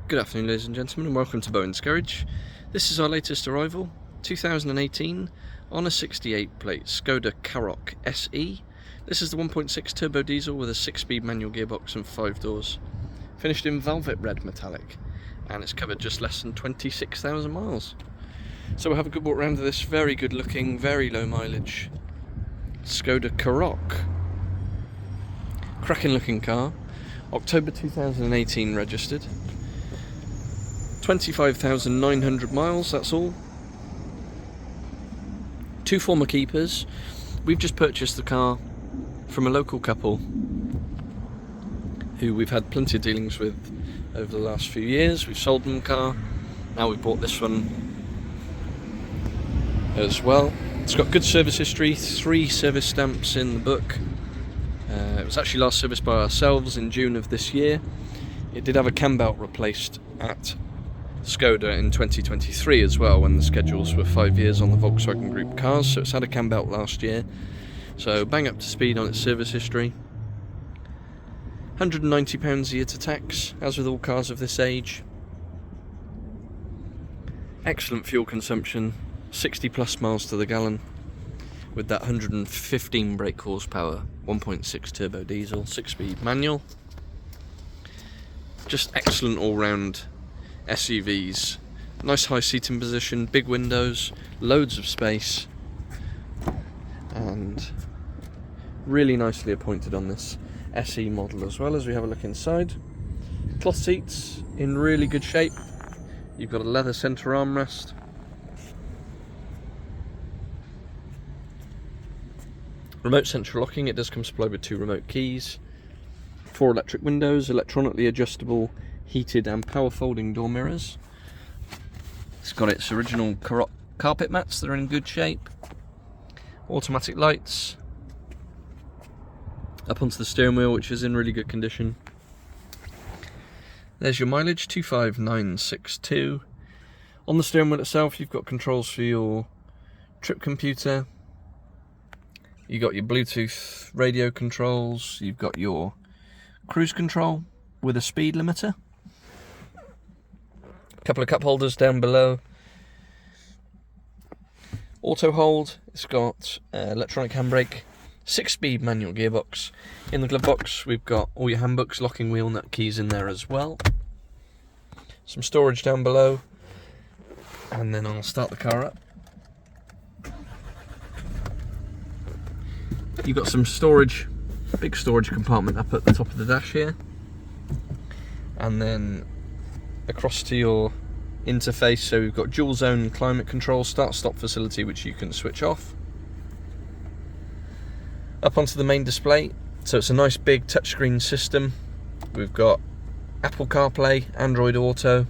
Good afternoon, ladies and gentlemen, and welcome to Bowen's Garage. This is our latest arrival, 2018 on a 68 plate Skoda Karoq SE. This is the 1.6 turbo diesel with a 6-speed manual gearbox and 5 doors. Finished in velvet red metallic, and it's covered just less than 26,000 miles. So we'll have a good walk around this very good looking, very low mileage Skoda Karoq. Cracking looking car, October 2018 registered. 25,900 miles, that's all. 2 former keepers. We've just purchased the car from a local couple who we've had plenty of dealings with over the last few years. We've sold them the car, now we've bought this one as well. It's got good service history, 3 service stamps in the book. It was actually last serviced by ourselves in June of this year. It did have a Cambelt replaced at Skoda in 2023 as well, when the schedules were 5 years on the Volkswagen Group cars, so it's had a Cambelt last year. So bang up to speed on its service history. £190 a year to tax, as with all cars of this age. Excellent fuel consumption, 60 plus miles to the gallon, with that 115 brake horsepower, 1.6 turbo diesel, 6-speed manual. Just excellent all-round SUVs. Nice high seating position, big windows, loads of space, and really nicely appointed on this SE model as well. As we have a look inside, cloth seats in really good shape. You've got a leather centre armrest, remote central locking. It does come supplied with 2 remote keys, 4 electric windows, electronically adjustable heated and power folding door mirrors. It's got its original Karoq carpet mats that are in good shape, automatic lights, up onto the steering wheel, which is in really good condition. There's your mileage, 25962. On the steering wheel itself, you've got controls for your trip computer, you've got your Bluetooth radio controls, you've got your cruise control with a speed limiter, couple of cup holders down below, auto hold. It's got electronic handbrake, 6-speed manual gearbox. In the glove box we've got all your handbooks, locking wheel nut keys in there as well, some storage down below, and then I'll start the car up. You've got some storage, big storage compartment up at the top of the dash here, and then across to your interface, so we've got dual zone climate control, start stop facility, which you can switch off. Up onto the main display, so it's a nice big touchscreen system. We've got Apple CarPlay, Android Auto,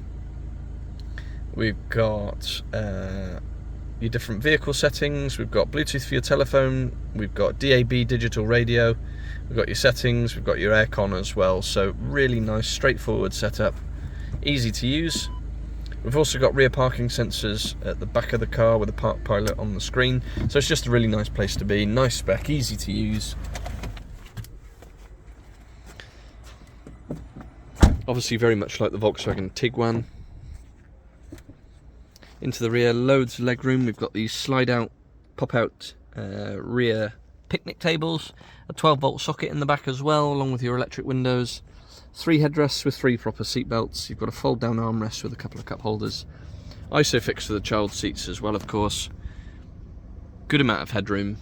we've got your different vehicle settings, we've got Bluetooth for your telephone, we've got DAB digital radio, we've got your settings, we've got your aircon as well. So really nice, straightforward setup, easy to use. We've also got rear parking sensors at the back of the car with a park pilot on the screen, so it's just a really nice place to be. Nice spec, easy to use. Obviously very much like the Volkswagen Tiguan. Into the rear, loads of legroom. We've got these slide out, pop out rear picnic tables, a 12-volt socket in the back as well, along with your electric windows. 3 headrests with 3 proper seat belts. You've got a fold down armrest with a couple of cup holders. ISOFIX for the child seats as well, of course. Good amount of headroom.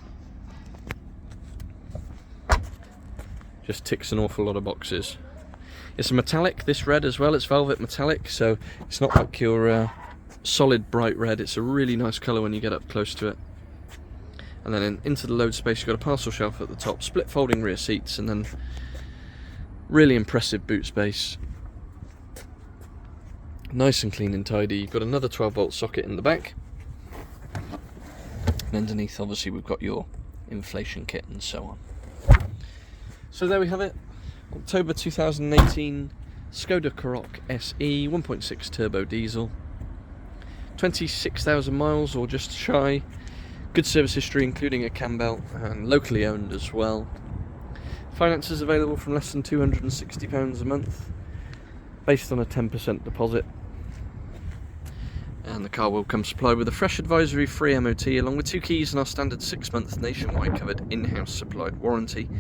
Just ticks an awful lot of boxes. It's a metallic, this red as well. It's velvet metallic, so it's not like your solid bright red. It's a really nice colour when you get up close to it. And then into the load space, you've got a parcel shelf at the top, split folding rear seats, and then really impressive boot space. Nice and clean and tidy. You've got another 12-volt socket in the back. And underneath, obviously, we've got your inflation kit and so on. So there we have it. October 2018 Skoda Karoq SE 1.6 turbo diesel. 26,000 miles or just shy. Good service history, including a Cambelt, and locally owned as well. Finance is available from less than £260 a month. based on a 10% deposit. And the car will come supplied with a fresh advisory, free MOT, along with 2 keys and our standard 6-month nationwide covered in-house supplied warranty.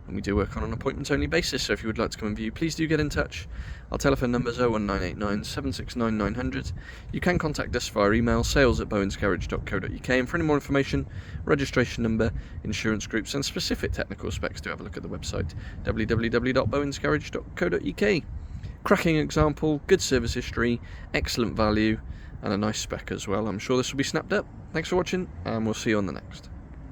And we do work on an appointment only basis, so if you would like to come and view, please do get in touch. Our telephone number is 01989 769 900. You can contact us via email, sales@bowensgarage.co.uk, and for any more information, registration number, insurance groups and specific technical specs, do have a look at the website www.bowensgarage.co.uk. Cracking example, good service history, excellent value, and a nice spec as well. I'm sure this will be snapped up. Thanks for watching, and we'll see you on the next.